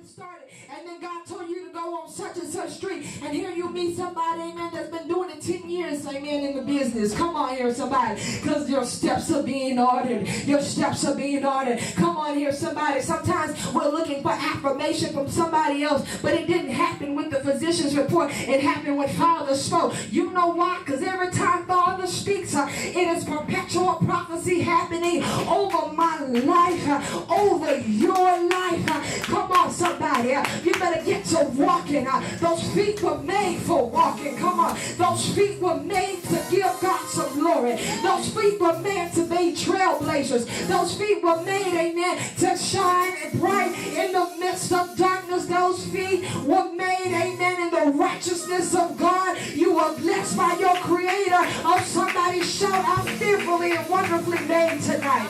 started, and then God told you to go on such and such street, and here you meet somebody, amen, that's been doing it 10 years, amen, in the business. Come on here, somebody, because your steps are being ordered. Your steps are being ordered. Come on here, somebody. Sometimes we're looking for affirmation from somebody else, but it didn't happen with the physician's report. It happened when Father spoke. You know why? Because every time Father speaks, it is perpetual prophecy happening over my life, over your life. Come on, somebody. You better get to walking. Those feet were made for walking. Come on. Those feet were made to give God some glory. Those feet were made to be trailblazers. Those feet were made, amen, to shine bright in the midst of darkness. Those feet were made, amen, in the righteousness of God. You are blessed by your Creator. Oh, somebody shout, I'm fearfully and wonderfully made tonight.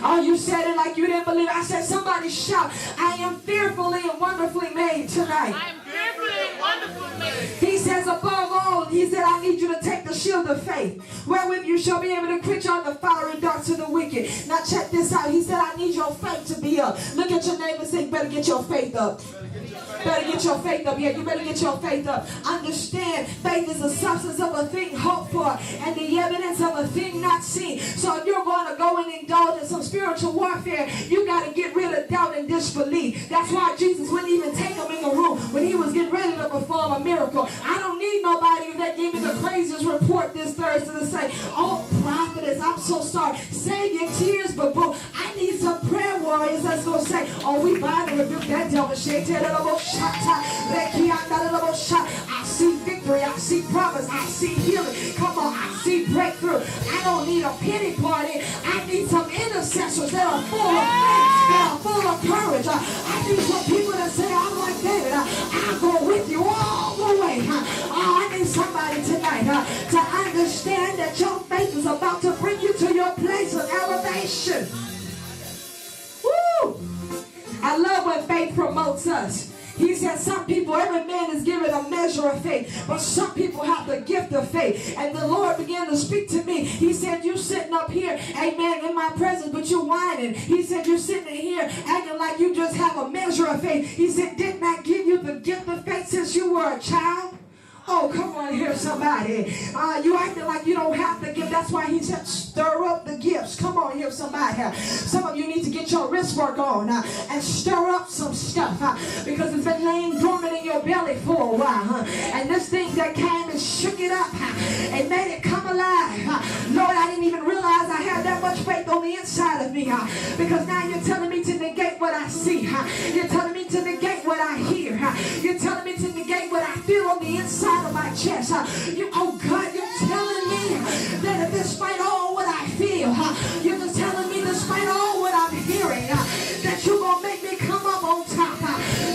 Oh, you said it like you didn't believe it. I said, somebody shout, I am fearfully and wonderfully made tonight. I am fearfully and wonderfully made. He says, above all, he said, I need you to take the shield of faith, wherewith you shall be able to quench all the fiery darts of the wicked. Now check this out. He said, I need your faith to be up. Look at your neighbor and say, better get your faith up. Better get your faith up. Yeah, you better get your faith up. Understand, faith is the substance of a thing hoped for and the evidence of a thing not seen. So if you're going to go and indulge in some spiritual warfare, you got to get rid of doubt and disbelief. That's why Jesus wouldn't even take them in the room when he was getting ready to perform a miracle. I don't need nobody that gave me the craziest report this Thursday to say, oh, prophetess, I'm so sorry. Save your tears, but boo, I need some prayer warriors that's going to say, oh, we bind and rebuke that devil. I see victory. I see promise. I see healing. Come on, I see breakthrough. I don't need a pity party. I need some intercessors that are full of faith, that are full of courage. I need some people that say, I'm like David. I'll go with you all the way. I need somebody tonight to understand that your faith is about to bring you to your place of elevation. Woo! I love when faith promotes us. He said some people, every man is given a measure of faith, but some people have the gift of faith. And the Lord began to speak to me. He said, you sitting up here, amen, in my presence, but you're whining. He said, you're sitting here acting like you just have a measure of faith. He said, didn't I give you the gift of faith since you were a child? Oh, come on here, somebody. You acting like you don't have to give. That's why he said, stir up the gifts. Come on here, somebody. Some of you need to get your wrist work on and stir up some stuff because it's been laying dormant in your belly for a while. And this thing that came and shook it up and made it come alive. Lord, I didn't even realize I had that much faith on the inside of me because now you're telling me to negate what I see. You're telling me to negate what I hear. You're telling me to negate what I feel on the inside of my chest. Oh God, you're telling me that if despite all what I feel, you're just telling me despite all what I'm hearing, that you're going to make me come up on top.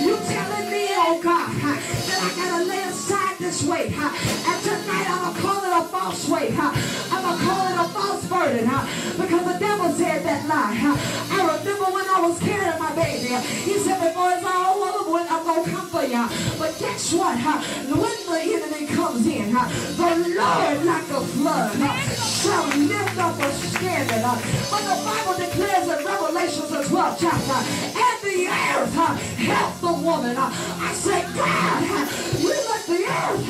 You're telling me, oh God, that I got to lay aside this weight. And tonight I'm going to call it a false weight. I'm going to call it a false burden because the devil said that lie. I remember when I was carrying my baby, he said before it's all over with, I'm going to come for you. But guess what? When the enemy comes in, the Lord like a flood shall lift up a standard. But the Bible declares in Revelation the 12th chapter, and the earth help the woman. I say, God, we let the earth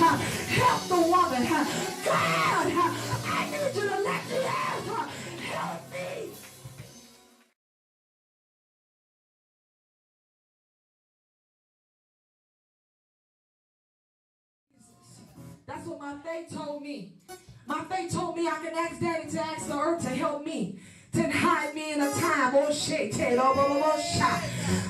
help the woman. God, I need you to let the earth help me. That's what my faith told me. My faith told me I can ask Daddy to ask the earth to help me. To hide me in a time. Oh, shit.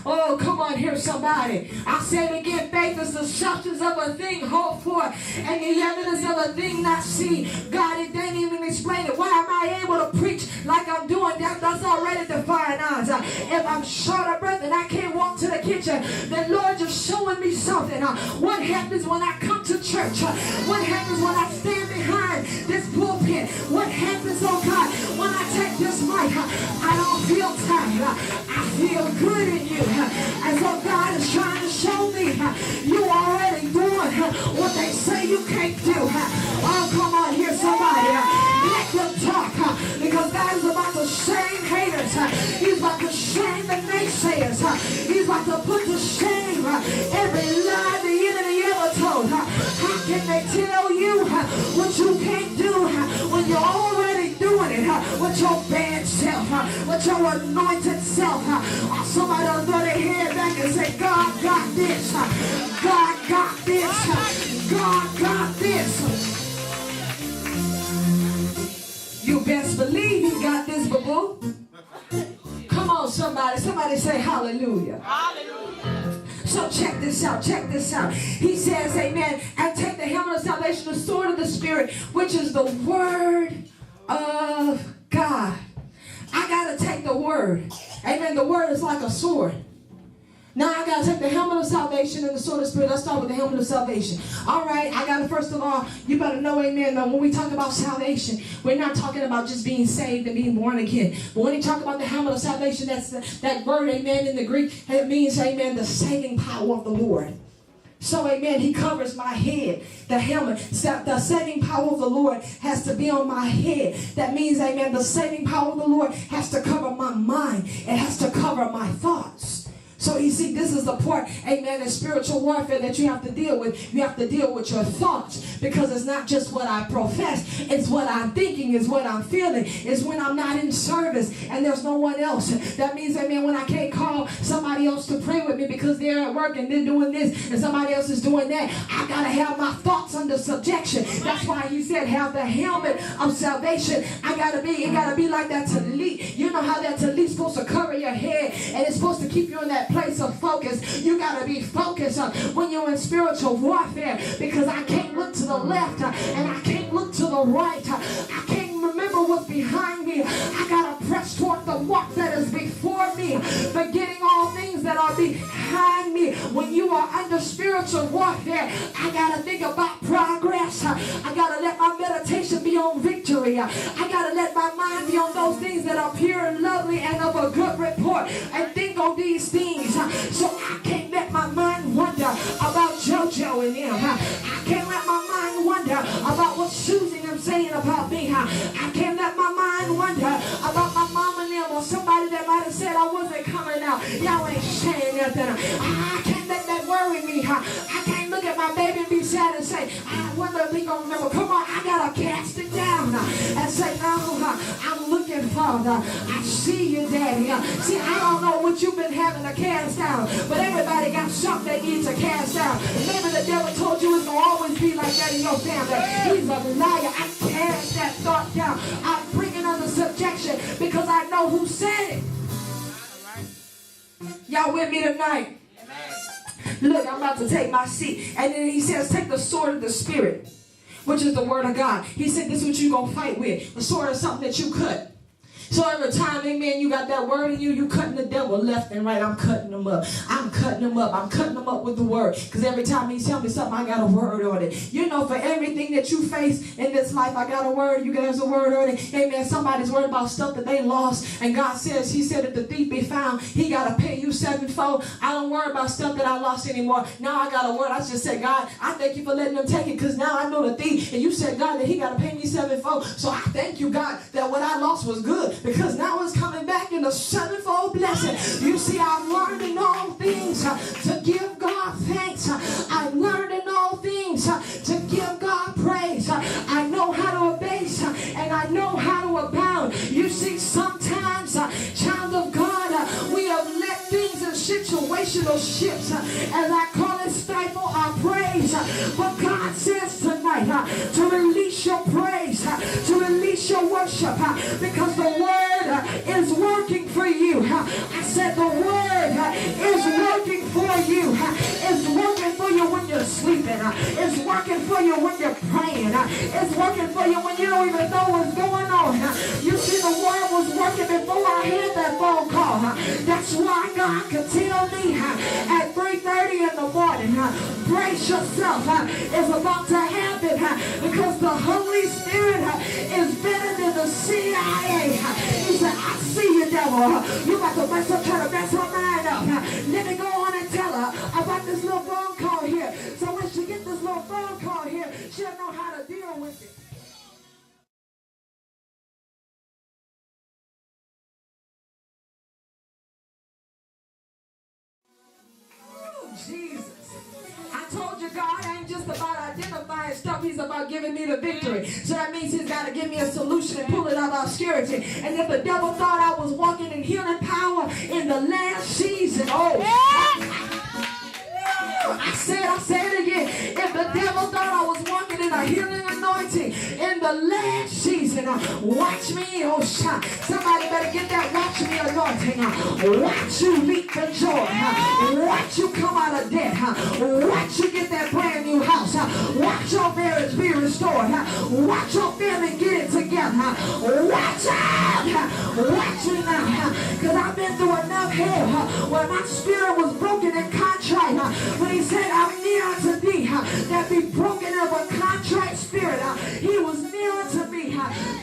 Oh, come on here, somebody. I'll say it again. Faith is the substance of a thing hoped for and the evidence of a thing not seen. God, it didn't even explain it. Why am I able to preach like I'm doing that? That's already defiant odds. If I'm short of breath and I can't walk to the kitchen, then Lord, you're showing me something. What happens when I come to church? What happens when I stand behind this pulpit? What happens, oh God, when I take this mic? I don't feel tired. I feel good in you. And so God is trying to show me you already doing what they say you can't do. Oh, come on here, somebody. Let them talk because God is about to shame haters. He's about to shame the naysayers. He's about to can't tell you what you can't do when you're already doing it with your bad self, with your anointed self. Somebody will throw their head back and say, God got this. God got this. God got this. You best believe he got this, boo-boo. Come on, somebody. Somebody say hallelujah. Hallelujah. So check this out. Check this out. He says, amen, and take the helmet of salvation, the sword of the Spirit, which is the word of God. I got to take the word. Amen. The word is like a sword. Now I got to take the helmet of salvation and the sword of the Spirit. Let's start with the helmet of salvation. All right, I got to, first of all, you better know, amen, that when we talk about salvation, we're not talking about just being saved and being born again. But when you talk about the helmet of salvation, that's that word, amen, in the Greek, it means, amen, the saving power of the Lord. So, amen, he covers my head. The helmet, the saving power of the Lord has to be on my head. That means, amen, the saving power of the Lord has to cover my mind. It has to cover my thoughts. So you see, this is the part, amen, in spiritual warfare that you have to deal with. You have to deal with your thoughts, because it's not just what I profess. It's what I'm thinking, it's what I'm feeling. It's when I'm not in service and there's no one else. That means, amen, when I can't call somebody else to pray with me because they're at work and they're doing this and somebody else is doing that, I got to have my thoughts under subjection. That's why he said have the helmet of salvation. It got to be like that tallit. You know how that tallit's supposed to cover your head and it's supposed to keep you in that place of focus. You got to be focused when you're in spiritual warfare, because I can't look to the left and I can't look to the right. I can't remember what's behind me. I got to press toward the mark that is before me, forgetting all things that are behind me. When you are under spiritual warfare, I got to think about progress. I got to let my meditation be on victory. I got to let my mind be on those things that are pure and lovely and of a good report, and think on these things. So I can't let my mind wonder about JoJo and them. I can't let my mind wonder about what Susie and them saying about me. I can't let my mind wonder about my mom and them, or somebody that might have said I wasn't coming out. Y'all ain't saying nothing. I can't let that worry me. I can't look at my baby and be sad and say, I wonder if he gonna remember. Come on, I gotta cast it down and say, no, I'm looking, Father. I see you, Daddy. See, I don't know what you've been having to cast down, but everybody got something they need to cast down. Maybe the devil told you it's gonna always be like that in your family. He's a liar. I cast that thought down. I bring it under subjection because I know who said it. Y'all with me tonight? Look, I'm about to take my seat. And then he says, take the sword of the Spirit, which is the word of God. He said, this is what you're going to fight with. The sword is something that you cut. So every time, amen, you got that word in you, you cutting the devil left and right. I'm cutting them up. I'm cutting them up. I'm cutting them up with the word. Because every time he tells me something, I got a word on it. You know, for everything that you face in this life, I got a word. You guys a word on it. Amen. Somebody's worried about stuff that they lost. And God says, he said, if the thief be found, he got to pay you sevenfold. I don't worry about stuff that I lost anymore. Now I got a word. I just said, God, I thank you for letting them take it, because now I know the thief. And you said, God, that he got to pay me sevenfold. So I thank you, God, that what I lost was good, because now it's coming back in a sevenfold blessing. You see, I've learned in all things to give God thanks. I've learned in all things to give God praise. I know how to abase and I know how to abound. You see, sometimes, child of God, we have let things in situational shifts, as I call it, stifle our praise. But God says tonight to release your praise, to release your worship, because the word is working for you. I said the word is working for you. It's working for you when you're sleeping. It's working for you when you're praying. It's working for you when you don't even know what's going on. You see, the word was working before I had that phone call. That's why God could tell me at 3:30 in the morning, brace yourself, it's about to happen, because the Holy Spirit is better than the CIA. He said, I see you, devil. You about to mess up, try to mess her mind up. Let me go on and tell her about this little phone call here. So when she gets this little phone call here, she'll know how to deal with it. Oh, Jesus. I told you, God ain't just about identifying and stuff. He's about giving me the victory. So that means he's got to give me a solution and pull it out of obscurity. And if the devil thought I was walking in healing power in the last season, I said it again. If the devil thought I was walking in a healing anointing in the last season, watch me, somebody better get that watch me anointing. Watch you leap for joy. Watch you come out of debt. Watch you get that brand new house. Watch your marriage be restored. Watch your family get it together. Watch out. Watch me now. Because I've been through enough hell where my spirit was broken and contrite. When he said, I'm near unto thee, that be broken of a contrite spirit. He was near unto me.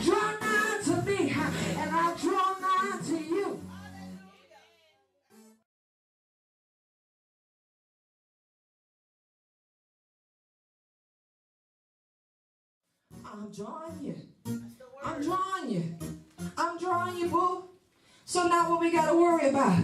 Draw nigh unto me, and I'll draw nigh unto you. I'm drawing you. I'm drawing you. I'm drawing you, boo. So now what we got to worry about?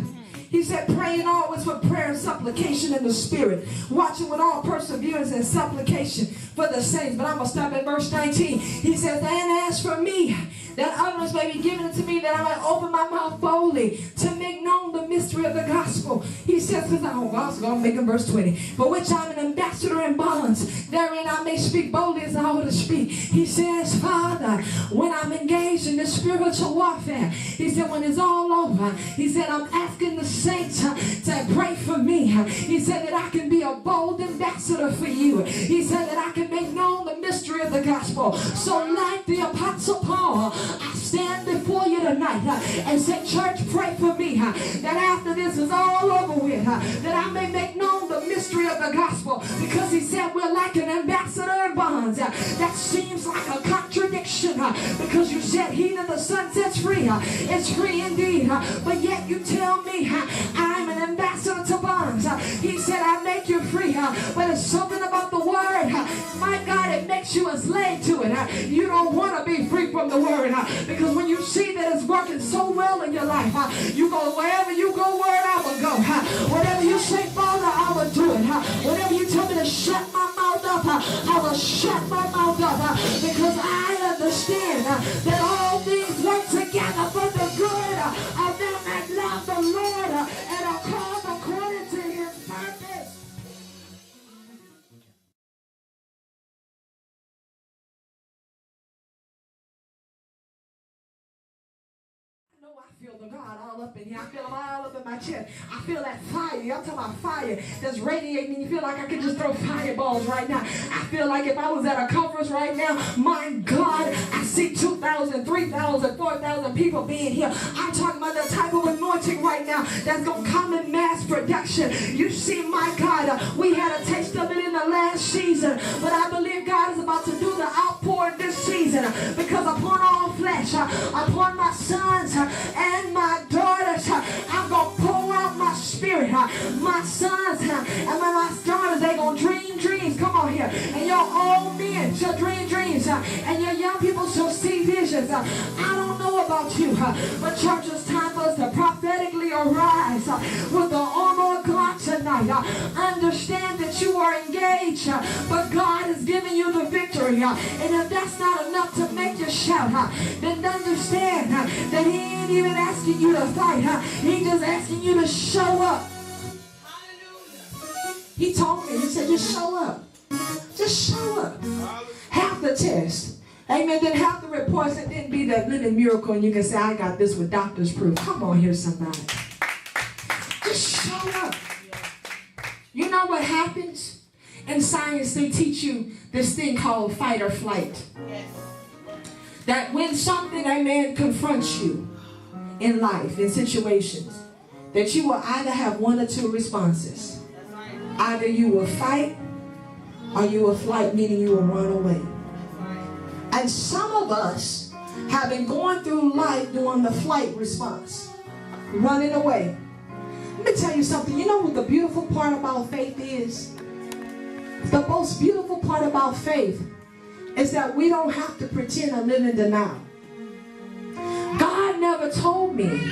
He said, praying always with prayer and supplication in the spirit, watching with all perseverance and supplication for the saints. But I'm going to stop at verse 19. He says, and as for me, that utterance may be given to me, that I might open my mouth boldly to make known the mystery of the gospel. He says, because I was going to make him verse 20, for which I'm an ambassador in bonds, therein I may speak boldly as I ought to speak. He says, Father, when I'm engaged in this spiritual warfare, he said, when it's all over, he said, I'm asking the saints to pray for me. He said that I can be a bold ambassador for you. He said that I can make known the mystery of the gospel. So like the Apostle Paul, I stand before you tonight and say, church, pray for me that after this is all over with, that I may make known the mystery of the gospel. Because he said we're like an ambassador in bonds. That seems like a contradiction because you said he that the Son sets free is free indeed. But yet you tell me I'm an ambassador to bonds. He said I make you free, but it's something about the word. My God, it makes you a slave to it. You don't want to be free from the word. Because when you see that it's working so well in your life, you go, wherever you go, word, I will go. Whatever you say, Father, I will do it. Whatever you tell me to shut my mouth up, I will shut my mouth up. Because I understand that all things work together for the good of them that love the Lord and are called according to his purpose. I feel the God all up in here. I feel him all up in my chest. I feel that fire. I'm talking about fire that's radiating. You feel like I could just throw fireballs right now. I feel like if I was at a conference right now, my God, I see 2,000, 3,000, 4,000 people being here. I'm talking about the type of anointing right now that's going to come in mass production. You see, my God, we had a taste of it in the last season, but I believe God is about to do the outpouring this season, because upon all flesh, upon my sons and my daughters, I'm going to pour out my spirit. My sons and my daughters, they're going to dream dreams. Come on here. And your old men shall dream dreams. And your young people shall see visions. I don't know about you, but church, it's time for us to prophetically arise with the armor of God tonight. Understand that you are engaged, but God is giving you the victory. And if that's not enough to make you shout, then understand that he ain't even asking you to fight. He's just asking you to show up. He told me, he said, just show up. Just show up. Have the test. Amen. Then have the reports, and then be that living miracle, and you can say, I got this with doctor's proof. Come on here, somebody. Just show up. You know what happens? In science, they teach you this thing called fight or flight. That when something, amen, confronts you in life, in situations, that you will either have one or two responses. Either you will fight or you will flight, meaning you will run away. And some of us have been going through life doing the flight response, running away. Let me tell you something. You know what the beautiful part about faith is? The most beautiful part about faith is that we don't have to pretend or live in denial. God never told me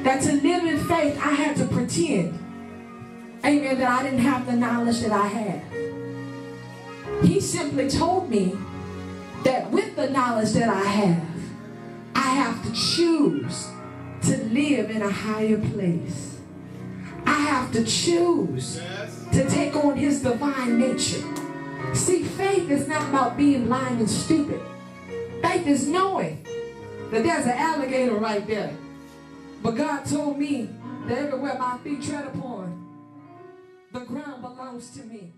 that to live in faith I had to pretend, amen, that I didn't have the knowledge that I had. He simply told me that with the knowledge that I have to choose to live in a higher place. I have to choose to take on his divine nature. See, faith is not about being blind and stupid. Faith is knowing that there's an alligator right there. But God told me that everywhere my feet tread upon, the ground belongs to me.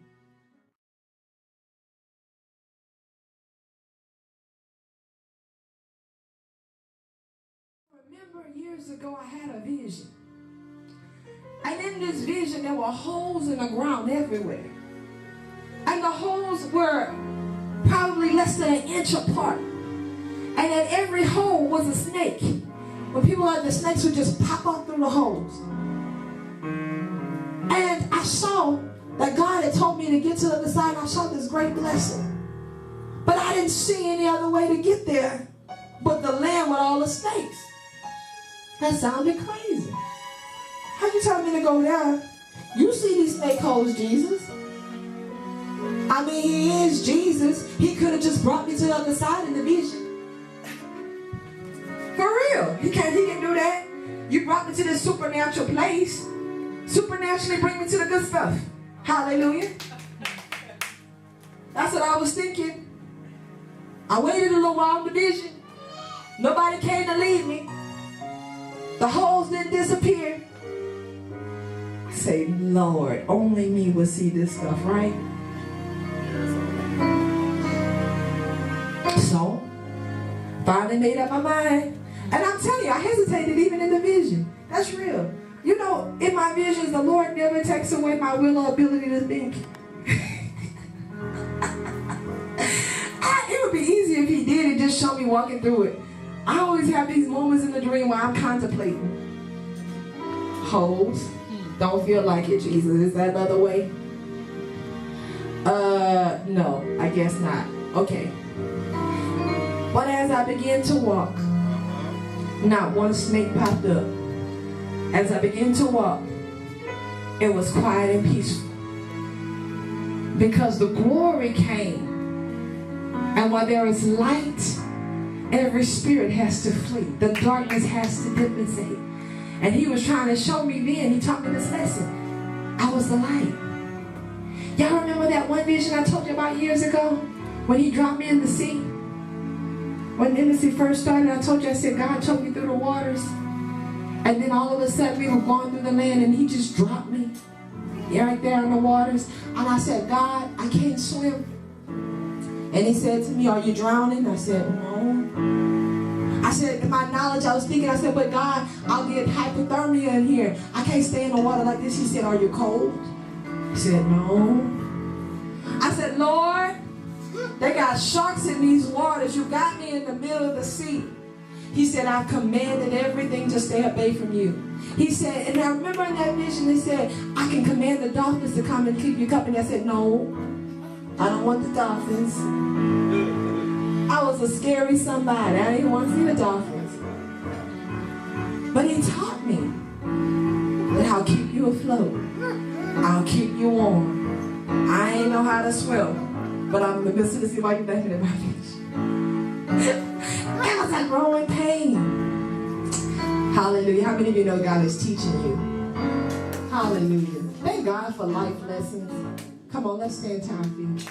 Remember years ago I had a vision. And in this vision there were holes in the ground everywhere. And the holes were probably less than an inch apart. And at every hole was a snake. When people like the snakes would just pop up through the holes. And I saw that God had told me to get to the other side. And I saw this great blessing. But I didn't see any other way to get there but the land with all the snakes. That sounded crazy. How you tell me to go there? You see these snake holes, Jesus. I mean, he is Jesus. He could have just brought me to the other side in the vision. For real. He can do that. You brought me to this supernatural place. Supernaturally bring me to the good stuff. Hallelujah. That's what I was thinking. I waited a little while in the vision. Nobody came to lead me. The holes didn't disappear. I say, Lord, only me will see this stuff, right? So, finally made up my mind. And I'm telling you, I hesitated even in the vision. That's real. You know, in my visions, the Lord never takes away my will or ability to think. It would be easy if he did and just show me walking through it. I always have these moments in the dream where I'm contemplating. Holes. Don't feel like it, Jesus. Is that another way? No, I guess not. Okay. But as I began to walk, not one snake popped up. As I began to walk, it was quiet and peaceful. Because the glory came. And while there is light, every spirit has to flee. The darkness has to dissipate. And he was trying to show me then, he taught me this lesson. I was the light. Y'all remember that one vision I told you about years ago? When he dropped me in the sea? When the intimacy first started, I told you, I said, God took me through the waters. And then all of a sudden we were going through the land and he just dropped me. Right there in the waters. And I said, God, I can't swim. And he said to me, are you drowning? I said, no. I said, in my knowledge, I was thinking, I said, but God, I'll get hypothermia in here. I can't stay in the water like this. He said, are you cold? I said, no. I said, Lord, they got sharks in these waters. You got me in the middle of the sea. He said, I've commanded everything to stay away from you. He said, and I remember in that vision, he said, I can command the dolphins to come and keep you company. I said, no, I don't want the dolphins. I was a scary somebody. I didn't want to see the dolphins. But he taught me that I'll keep you afloat. I'll keep you warm. I ain't know how to swim, but I'm listening to see why you're laughing at my vision. It was a growing pain. Hallelujah. How many of you know God is teaching you? Hallelujah. Thank God for life lessons. Come on, let's stand to our feet.